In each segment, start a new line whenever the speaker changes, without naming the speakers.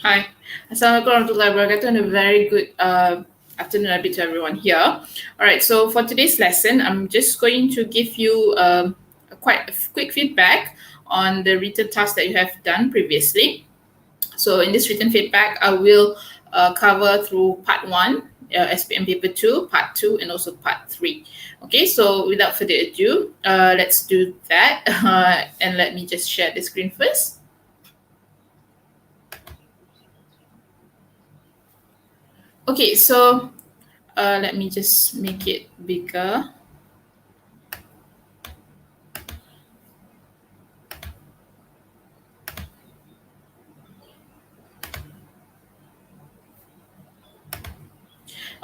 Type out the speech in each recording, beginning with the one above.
Hi. Assalamualaikum warahmatullahi wabarakatuh and a very good afternoon to everyone here. All right, so for today's lesson, I'm just going to give you quite a quick feedback on the written task that you have done previously. So in this written feedback, I will cover through part 1, SPM Paper 2, part 2, and also part 3. Okay, so without further ado, let's do that. And let me just share the screen first. Okay, so let me just make it bigger.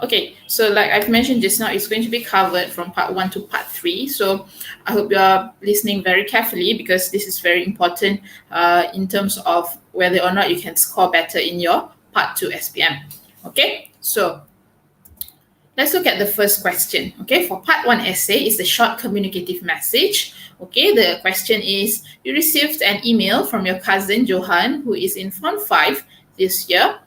Okay, so like I've mentioned just now, it's going to be covered from part 1 to part 3. So I hope you are listening very carefully because this is very important in terms of whether or not you can score better in your part 2 SPM. Okay, so let's look at the first question. Okay, for part 1 essay is the short communicative message. Okay, the question is, you received an email from your cousin Johan, who is in Form 5 this year.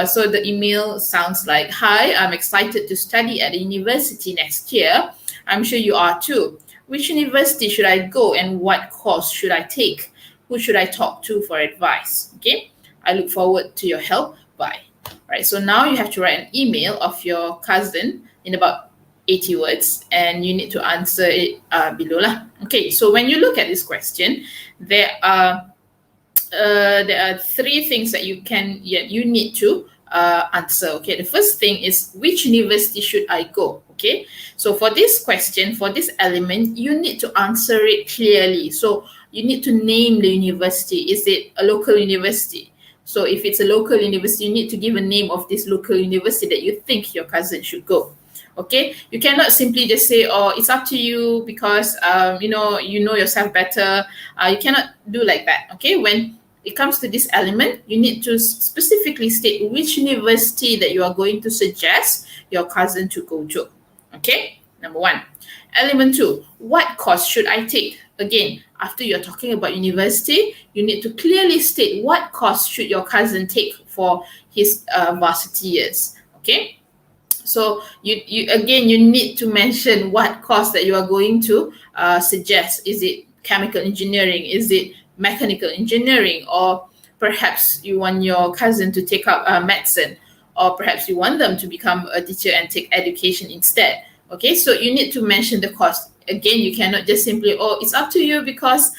So the email sounds like, hi, I'm excited to study at the university next year. I'm sure you are too. Which university should I go and what course should I take? Who should I talk to for advice? Okay, I look forward to your help. Bye. Right, so now you have to write an email of your cousin in about 80 words and you need to answer it below lah. Okay, so when you look at this question, there are three things that you need to answer. Okay, the first thing is, which university should I go? Okay, so for this question, for this element, you need to answer it clearly. So you need to name the university. Is it a local university? So if it's a local university, you need to give a name of this local university that you think your cousin should go. Okay, you cannot simply just say, oh, it's up to you because you know yourself better. You cannot do like that. Okay, when it comes to this element, you need to specifically state which university that you are going to suggest your cousin to go to. Okay, number 1. Element 2, what course should I take? Again, after you're talking about university, you need to clearly state what course should your cousin take for his varsity years. Okay, so you need to mention what course that you are going to suggest. Is it chemical engineering? Is it mechanical engineering? Or perhaps you want your cousin to take up medicine, or perhaps you want them to become a teacher and take education instead. Okay, so you need to mention the course. Again, you cannot just simply, oh, it's up to you because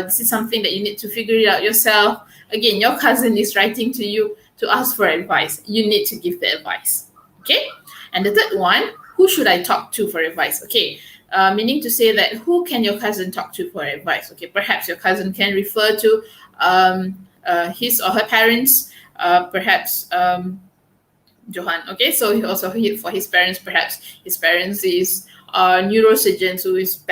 this is something that you need to figure it out yourself. Again, your cousin is writing to you to ask for advice. You need to give the advice. Okay, and the third one, who should I talk to for advice? Okay, meaning to say that who can your cousin talk to for advice? Okay, perhaps your cousin can refer to his or her parents, perhaps Johan. Okay, so for his parents, perhaps his parents is a neurosurgeon who is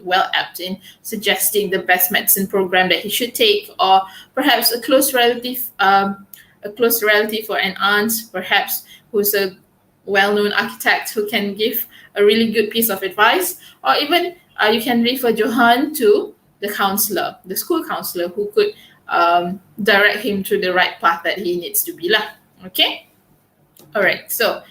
well apt in suggesting the best medicine program that he should take, or perhaps a close relative or an aunt, perhaps who's a well-known architect who can give a really good piece of advice, or even you can refer Johan to the counselor, the school counselor, who could direct him to the right path that he needs to be lah. Okay. All right, so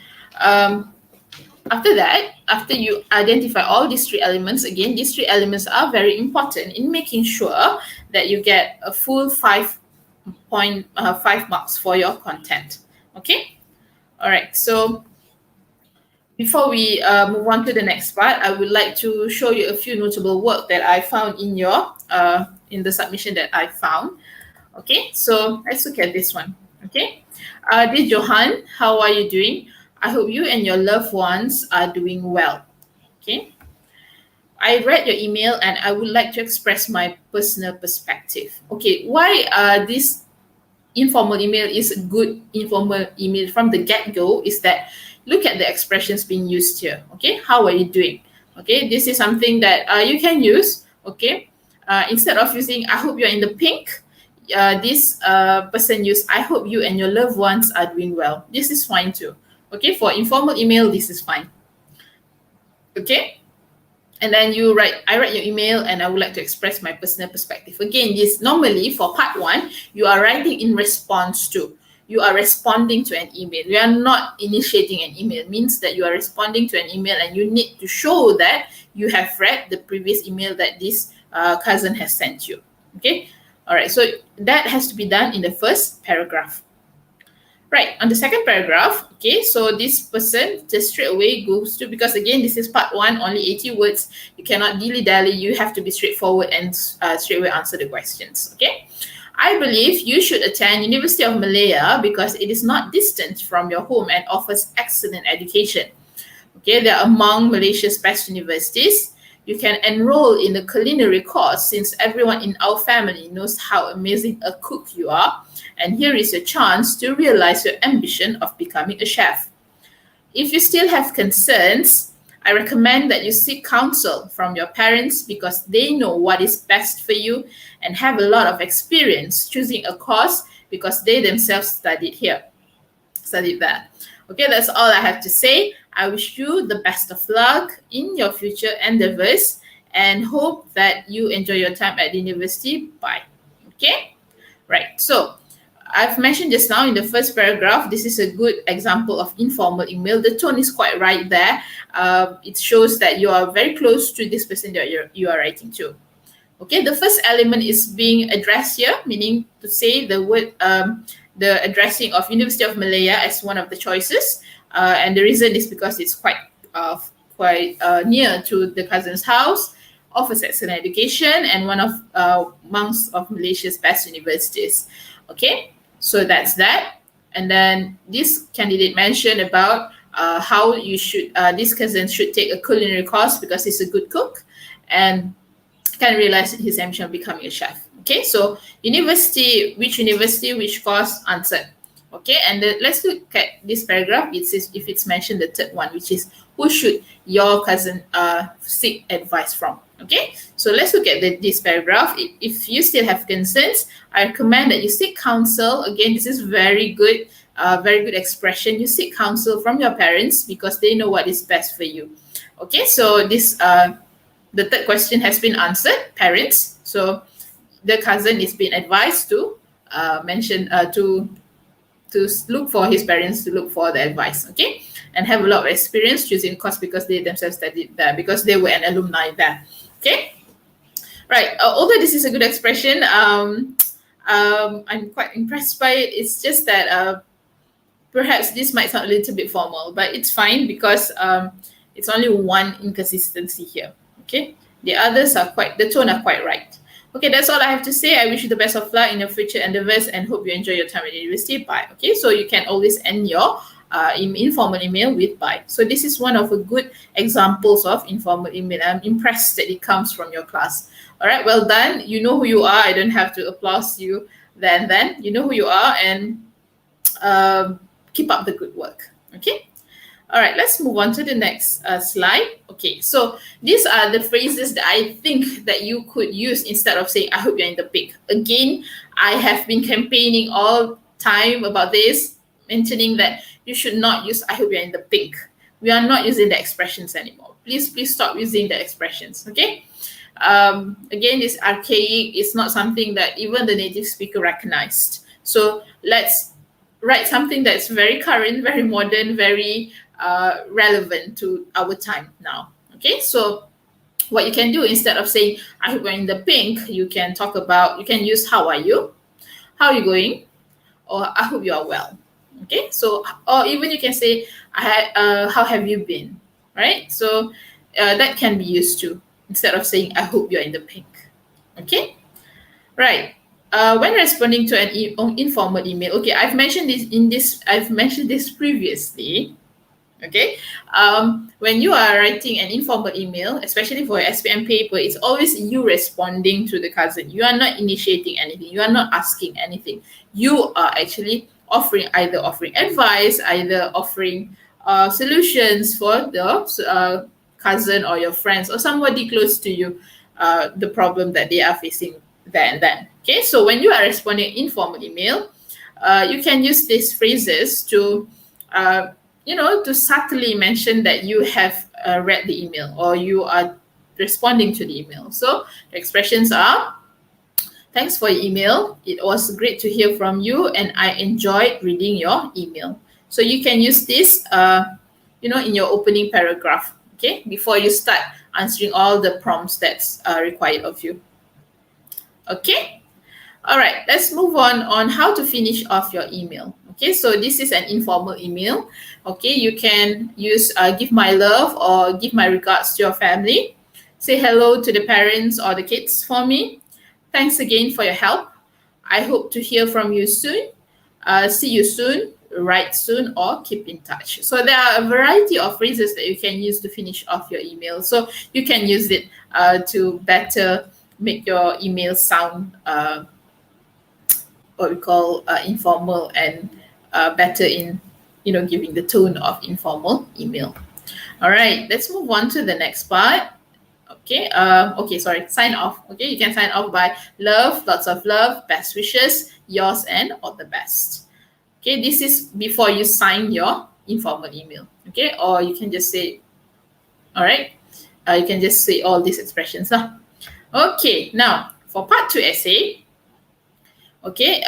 after you identify all these three elements, again, these three elements are very important in making sure that you get a full 5 marks for your content. Okay, all right, so before we move on to the next part, I would like to show you a few notable work that I found in the submission that I found. Okay, so let's look at this one. Okay, dear Johan, how are you doing? I hope you and your loved ones are doing well. Okay, I read your email and I would like to express my personal perspective. Okay, why this informal email is a good informal email from the get-go is that look at the expressions being used here. Okay, how are you doing? Okay, this is something that you can use. Okay, instead of using I hope you're in the pink, this person used I hope you and your loved ones are doing well. This is fine too. Okay, for informal email, this is fine. Okay, and then I write your email and I would like to express my personal perspective. Again, this normally for part one, you are writing in response to. You are responding to an email. You are not initiating an email. It means that you are responding to an email and you need to show that you have read the previous email that this cousin has sent you. Okay. All right. So that has to be done in the first paragraph. Right, on the second paragraph, okay, so this person just straight away goes to, because again, this is part one, only 80 words. You cannot dilly-dally. You have to be straightforward and straight away answer the questions, okay? I believe you should attend University of Malaya because it is not distant from your home and offers excellent education. Okay, they are among Malaysia's best universities. You can enroll in the culinary course since everyone in our family knows how amazing a cook you are. And here is your chance to realize your ambition of becoming a chef. If you still have concerns, I recommend that you seek counsel from your parents because they know what is best for you and have a lot of experience choosing a course because they themselves studied there. Okay, that's all I have to say. I wish you the best of luck in your future endeavors and hope that you enjoy your time at the university. Bye. Okay, right. So I've mentioned just now in the first paragraph, this is a good example of informal email. The tone is quite right there. It shows that you are very close to this person that you are writing to. Okay, the first element is being addressed here, meaning to say the word, the addressing of University of Malaya as one of the choices. And the reason is because it's quite near to the cousin's house, offers excellent education, and one of amongst of Malaysia's best universities. Okay, so that's that. And then this candidate mentioned about how you should, this cousin should take a culinary course because he's a good cook and can realize his ambition of becoming a chef. Okay, so university, which course, answered. Okay, and let's look at this paragraph. It says if it's mentioned the third one, which is who should your cousin seek advice from. Okay, so let's look at this paragraph. If you still have concerns, I recommend that you seek counsel. Again, this is very good expression. You seek counsel from your parents because they know what is best for you. Okay, so this the third question has been answered, parents. So the cousin is being advised to to look for his parents to look for the advice, okay, and have a lot of experience choosing a course because they themselves studied there, because they were an alumni there. Okay, right. Although this is a good expression, I'm quite impressed by it. It's just that perhaps this might sound a little bit formal, but it's fine because it's only one inconsistency here. Okay, the others the tone are quite right. Okay, that's all I have to say. I wish you the best of luck in your future endeavors and hope you enjoy your time at university. Bye. Okay, so you can always end your informal email with bye. So this is one of the good examples of informal email. I'm impressed that it comes from your class. All right, well done. You know who you are. I don't have to applaud you. Then you know who you are, and keep up the good work. Okay. All right, let's move on to the next slide. Okay, so these are the phrases that I think that you could use instead of saying, I hope you're in the pink. Again, I have been campaigning all time about this, mentioning that you should not use, I hope you're in the pink. We are not using the expressions anymore. Please stop using the expressions, okay? Again, this archaic is not something that even the native speaker recognized. So let's write something that's very current, very modern, very relevant to our time now. Okay, so what you can do instead of saying I hope you're in the pink, you can use how are you, how are you going, or I hope you are well. Okay, so or even you can say how have you been, right? So that can be used too instead of saying I hope you're in the pink. Okay, right. When responding to an informal email, okay, I've mentioned this previously. Okay, when you are writing an informal email, especially for SPM paper, it's always you responding to the cousin. You are not initiating anything. You are not asking anything. You are actually offering advice, either offering solutions for the cousin or your friends or somebody close to you, the problem that they are facing there and then. Okay, so when you are responding informal email, you can use these phrases to to subtly mention that you have read the email or you are responding to the email. So the expressions are: thanks for your email. It was great to hear from you, and I enjoyed reading your email. So you can use this, in your opening paragraph, okay, before you start answering all the prompts that's required of you. Okay. All right. Let's move on how to finish off your email. Okay. So this is an informal email. Okay. You can use give my love or give my regards to your family. Say hello to the parents or the kids for me. Thanks again for your help. I hope to hear from you soon. See you soon. Write soon, or keep in touch. So there are a variety of phrases that you can use to finish off your email. So you can use it to better make your email sound what we call informal and better in giving the tone of informal email. All right, let's move on to the next part. Okay, sign off. Okay, you can sign off by love, lots of love, best wishes, yours, and all the best. Okay, this is before you sign your informal email. Okay, or you can just say, all right, you can just say all these expressions. Okay, now for part 2 essay. Okay,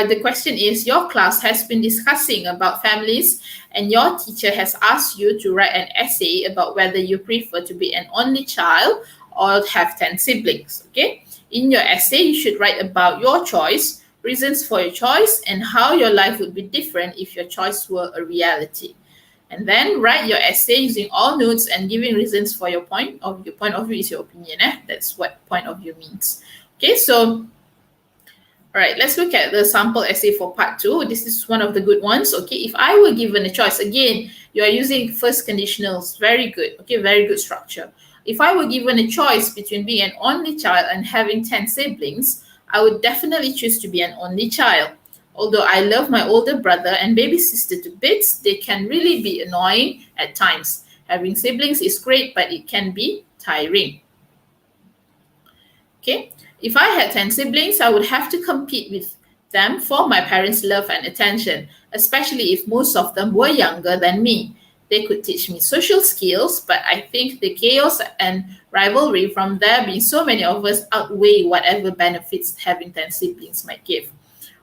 the question is, your class has been discussing about families and your teacher has asked you to write an essay about whether you prefer to be an only child or have 10 siblings. Okay, in your essay, you should write about your choice, reasons for your choice, and how your life would be different if your choice were a reality. And then write your essay using all notes and giving reasons for your point of view. Point of view is your opinion. That's what point of view means. Okay, so all right, let's look at the sample essay for part 2. This is one of the good ones. Okay, if I were given a choice, again, you are using first conditionals. Very good. Okay, very good structure. If I were given a choice between being an only child and having 10 siblings, I would definitely choose to be an only child. Although I love my older brother and baby sister to bits, they can really be annoying at times. Having siblings is great, but it can be tiring. Okay, if I had 10 siblings, I would have to compete with them for my parents' love and attention, especially if most of them were younger than me. They could teach me social skills, but I think the chaos and rivalry from there being so many of us outweigh whatever benefits having 10 siblings might give.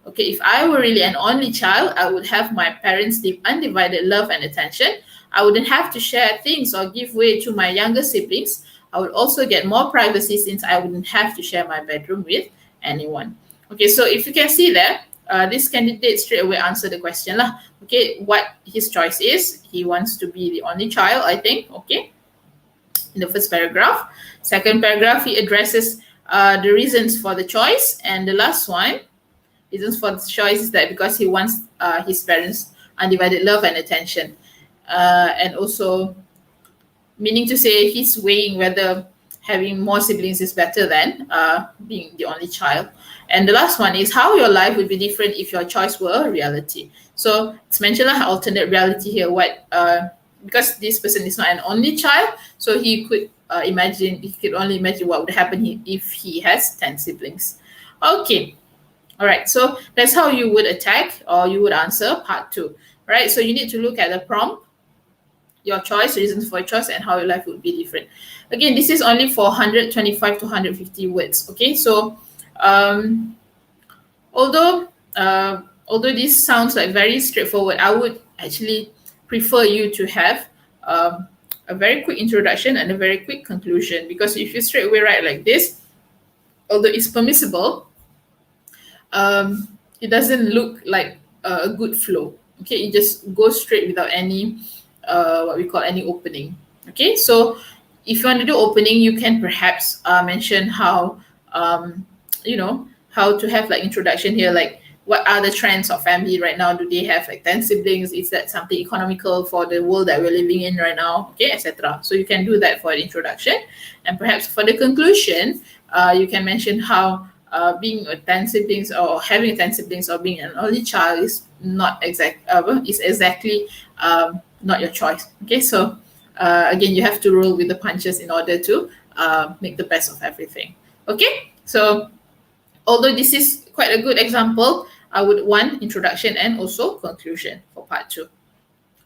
Okay, if I were really an only child, I would have my parents' undivided love and attention. I wouldn't have to share things or give way to my younger siblings. I would also get more privacy since I wouldn't have to share my bedroom with anyone. Okay, so if you can see there, this candidate straight away answered the question lah. Okay, what his choice is. He wants to be the only child, I think. Okay, in the first paragraph. Second paragraph, he addresses the reasons for the choice. And the last one, reasons for the choice is that because he wants his parents' undivided love and attention. And also, meaning to say he's weighing whether having more siblings is better than being the only child. And the last one is how your life would be different if your choice were a reality. So it's mentioned an alternate reality here. Because this person is not an only child, so he could only imagine what would happen if he has 10 siblings. Okay. All right. So that's how you would attack or you would answer part 2. Right. So you need to look at the prompt, your choice, reasons for your choice, and how your life would be different. Again, this is only for 125 to 150 words. Okay, so although this sounds like very straightforward, I would actually prefer you to have a very quick introduction and a very quick conclusion, because if you straight away write like this, although it's permissible, it doesn't look like a good flow. Okay, it just goes straight without any what we call any opening. Okay, so if you want to do opening, you can perhaps mention how how to have like introduction here, like what are the trends of family right now? Do they have like 10 siblings? Is that something economical for the world that we're living in right now? Okay, etc. So you can do that for the introduction, and perhaps for the conclusion, you can mention how being a 10 siblings or having 10 siblings or being an only child is not exactly not your choice. Okay, so again, you have to roll with the punches in order to make the best of everything. Okay, so although this is quite a good example, I would want introduction and also conclusion for part 2.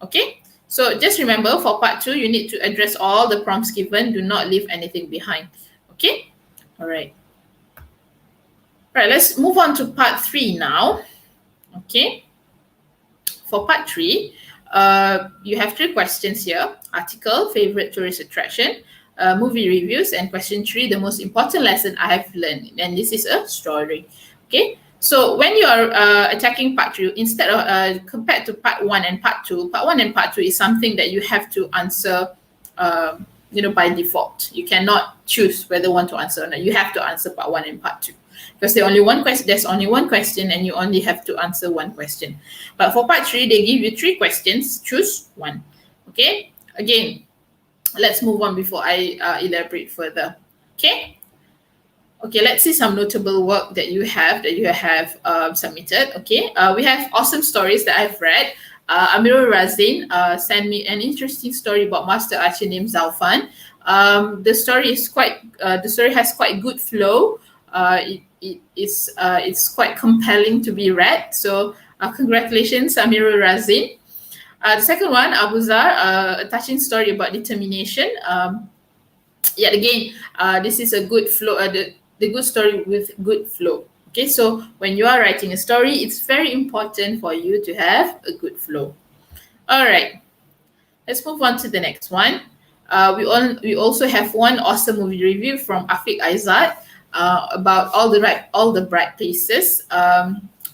Okay, So just remember, for part 2, you need to address all the prompts given. Do not leave anything behind. Okay? All right. Right, let's move on to part 3 now. Okay? For part 3, you have 3 questions here. Article, favorite tourist attraction, movie reviews, and question 3, the most important lesson I have learned. And this is a story. Okay? So when you are attacking part 3, instead of compared to part 1 and part 2, part 1 and part 2 is something that you have to answer by default. You cannot choose whether you want to answer or not. You have to answer part 1 and part 2. Because there's only one question and you only have to answer one question. But for part 3, they give you 3 questions, choose one. Okay? Again, let's move on before I elaborate further. Okay? Okay, let's see some notable work that you have submitted. Okay, we have awesome stories that I've read. Amirul Razin sent me an interesting story about Master Archer named Zalfan. The story has quite good flow. It's quite compelling to be read. So congratulations, Amirul Razin. The second one, Abuzar, a touching story about determination. Yet again, this is a good flow. The good story with good flow. Okay, so when you are writing a story, it's very important for you to have a good flow. All right, let's move on to the next one. We also have one awesome movie review from Afiq Aizat about all the bright places.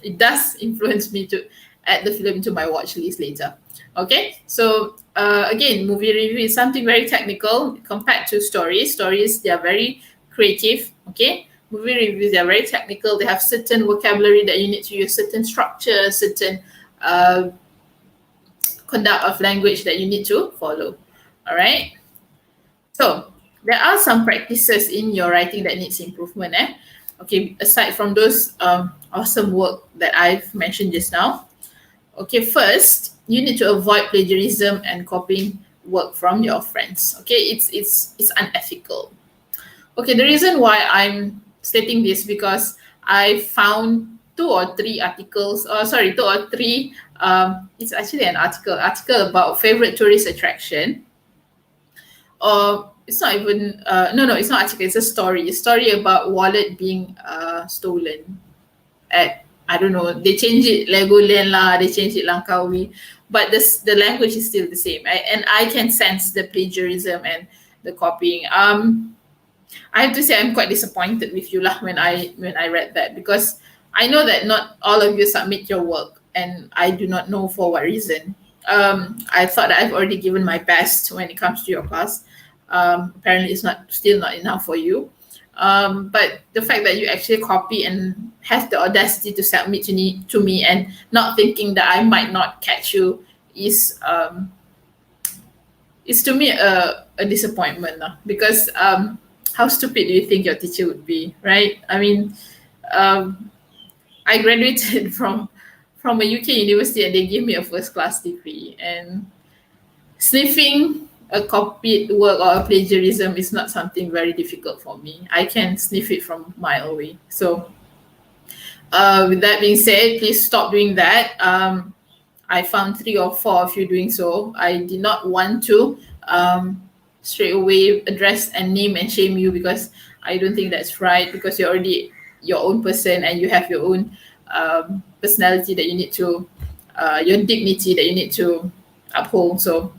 It does influence me to add the film to my watch list later. Okay, so again, movie review is something very technical compared to stories. Stories, they are very creative. Okay, movie reviews, they are very technical. They have certain vocabulary that you need to use, certain structure, certain conduct of language that you need to follow. All right. So there are some practices in your writing that needs improvement. Okay, aside from those awesome work that I've mentioned just now. Okay, first, you need to avoid plagiarism and copying work from your friends. Okay, it's unethical. Okay, the reason why I'm stating this because I found 2 or 3 articles. Two or three. It's actually an article about favorite tourist attraction. It's not even. No, it's not article. It's a story. A story about wallet being stolen at, I don't know, they changed it Legoland lah, they changed it Langkawi, but the language is still the same. And I can sense the plagiarism and the copying. I have to say I'm quite disappointed with you lah when I read that, because I know that not all of you submit your work, and I do not know for what reason. I thought that I've already given my best when it comes to your class. Apparently it's still not enough for you. But the fact that you actually copy and have the audacity to submit to me and not thinking that I might not catch you is to me a disappointment, because how stupid do you think your teacher would be, right? I mean, I graduated from a UK university and they gave me a first class degree, and sniffing a copied work or a plagiarism is not something very difficult for me. I can sniff it from a mile away. So with that being said, please stop doing that. I found 3 or 4 of you doing so. I did not want to straight away address and name and shame you, because I don't think that's right, because you're already your own person and you have your own personality that you need to, your dignity that you need to uphold. So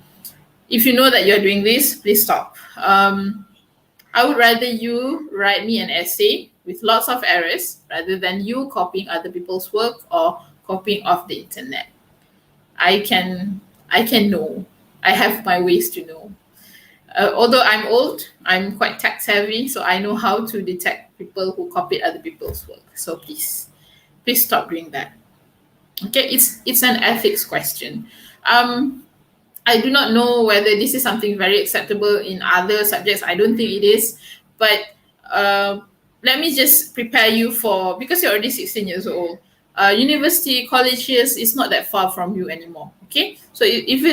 if you know that you're doing this, please stop. I would rather you write me an essay with lots of errors rather than you copying other people's work or copying off the internet. I can know. I have my ways to know. Although I'm old, I'm quite tech savvy, so I know how to detect people who copy other people's work. So please stop doing that. Okay, it's an ethics question. I do not know whether this is something very acceptable in other subjects. I don't think it is, but let me just prepare you for, because you're already 16 years old. University, college years is not that far from you anymore. Okay, so if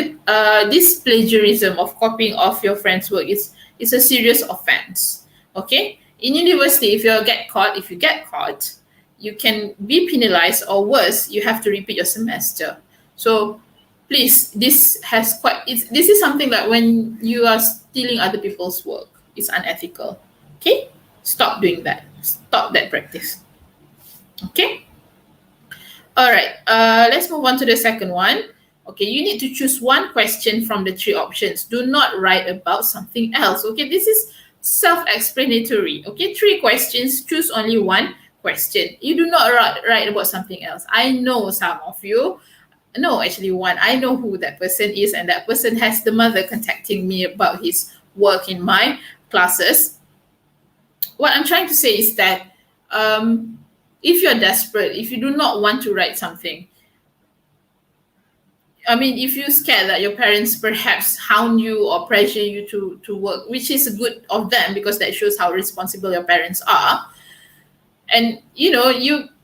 this plagiarism of copying off your friend's work is a serious offense. Okay, in university, if you get caught, you can be penalized, or worse, you have to repeat your semester. So Please, this is something that when you are stealing other people's work, it's unethical. Okay, stop doing that. Stop that practice. Okay. All right. Let's move on to the second one. Okay, you need to choose one question from the three options. Do not write about something else. Okay, this is self-explanatory. Okay, three questions. Choose only one question. You do not write about something else. I know some of you. No, actually one. I know who that person is, and that person has the mother contacting me about his work in my classes. What I'm trying to say is that if you're desperate, if you do not want to write something, I mean, if you're scared that your parents perhaps hound you or pressure you to work, which is good of them because that shows how responsible your parents are. And you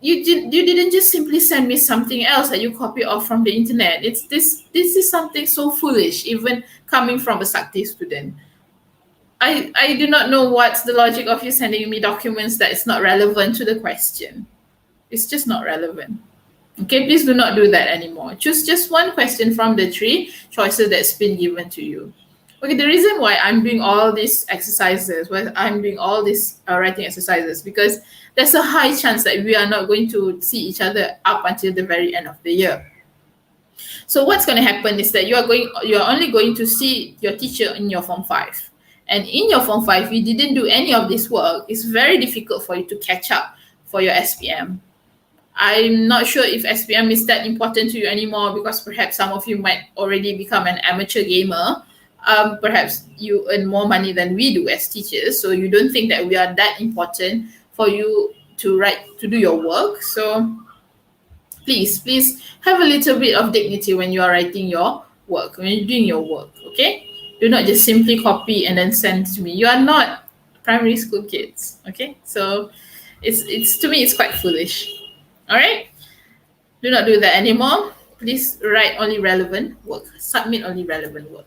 didn't just simply send me something else that you copy off from the internet. This is something so foolish, even coming from a Sakti student. I do not know what's the logic of you sending me documents that is not relevant to the question. It's just not relevant. Okay, please do not do that anymore. Choose just one question from the three choices that's been given to you. Okay, the reason why I'm doing all these exercises, why I'm doing all these writing exercises, because there's a high chance that we are not going to see each other up until the very end of the year. So what's going to happen is that you are only going to see your teacher in your Form 5. And in your Form 5, you didn't do any of this work. It's very difficult for you to catch up for your SPM. I'm not sure if SPM is that important to you anymore because perhaps some of you might already become an amateur gamer. Perhaps you earn more money than we do as teachers, so you don't think that we are that important for you to do your work. So please have a little bit of dignity when you are writing your work, when you're doing your work. Okay, do not just simply copy and then send to me. You are not primary school kids. Okay, so it's to me it's quite foolish. All right, do not do that anymore. Please write only relevant work. Submit only relevant work.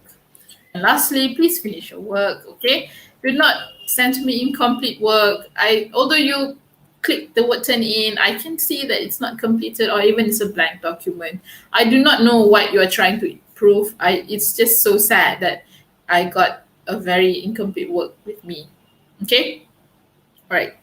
And lastly, please finish your work. Okay, do not send me incomplete work. Although you click the word turn in, I can see that it's not completed or even it's a blank document. I do not know what you are trying to prove. It's just so sad that I got a very incomplete work with me. Okay, all right.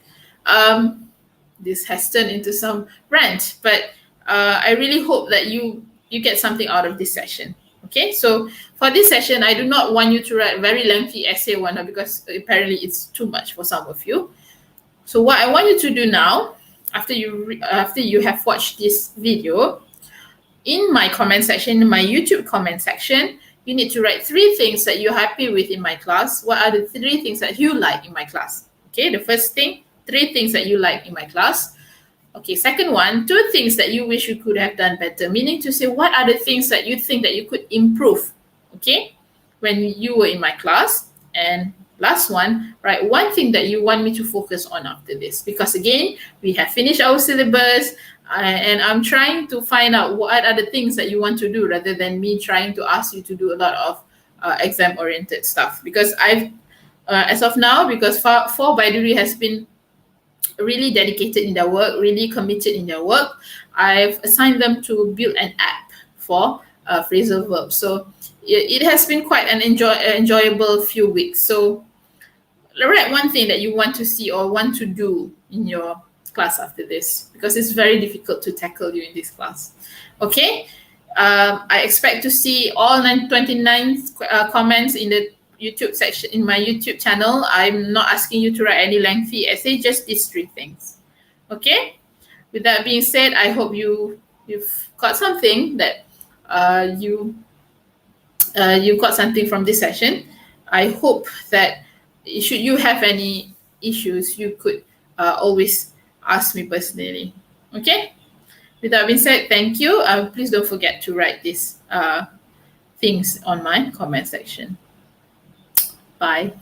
This has turned into some rant, but I really hope that you get something out of this session. Okay, so for this session, I do not want you to write very lengthy essay one because apparently it's too much for some of you. So what I want you to do now, after you have watched this video, in my comment section, in my YouTube comment section, you need to write 3 things that you're happy with in my class. What are the 3 things that you like in my class? Okay, the first thing, 3 things that you like in my class. Okay, second one, 2 things that you wish you could have done better, meaning to say what are the things that you think that you could improve, okay, when you were in my class. And last one, write 1 thing that you want me to focus on after this, because again, we have finished our syllabus and I'm trying to find out what are the things that you want to do rather than me trying to ask you to do a lot of exam-oriented stuff. Because as of now, because 4 Baiduri has been really dedicated in their work, really committed in their work, I've assigned them to build an app for phrasal verbs. So it has been quite an enjoyable few weeks. So write 1 thing that you want to see or want to do in your class after this, because it's very difficult to tackle you in this class. Okay, I expect to see all 29 comments in the YouTube section, in my YouTube channel. I'm not asking you to write any lengthy essay, just these 3 things. Okay, with that being said, I hope you've got something that you got something from this session. I hope that should you have any issues, you could always ask me personally. Okay, with that being said, thank you. Please don't forget to write these things on my comment section. Bye.